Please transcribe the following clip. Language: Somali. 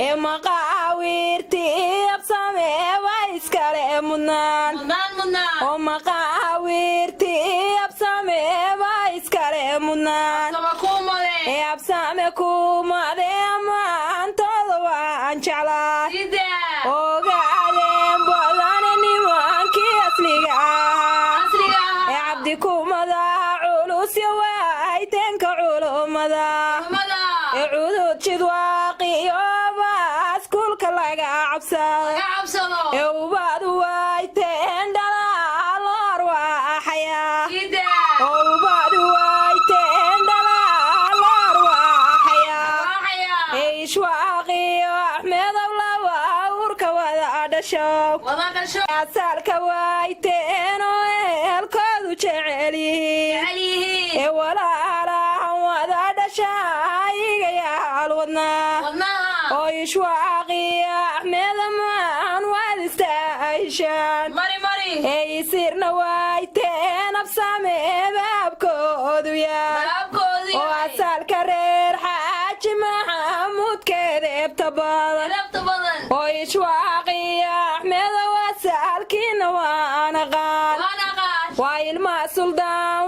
maqaawirti absame waiskale mudnaan oo maqaawirti absame waiskale mudnaan absame kumade maantooda waan jeclaa ogaadeen badane nimankii asliga cabdi kumada culusya waayteenka culumada cudud jidwaaqiyo baaskuulka laga cabsado ubad wayteen dhalaaloor waaxaya ubad wayteen dhalaaloor waaxaya ishwaaqiyo axmedow laba urka wada dhashow asaalka wayteen oo eelkoodu jecel yihiin walaalahan wada dhashaayigayaal wadnaa oo ishwaaqiyo axmeda maan waad istaashaan isirna wayteen absame baabkoodu yaa oo asaalka reer xaaji maxamuudkeeda ebta badan oo ishwaaqiyo axmeda wasaalkiina waan aqaan waa ilma suldaan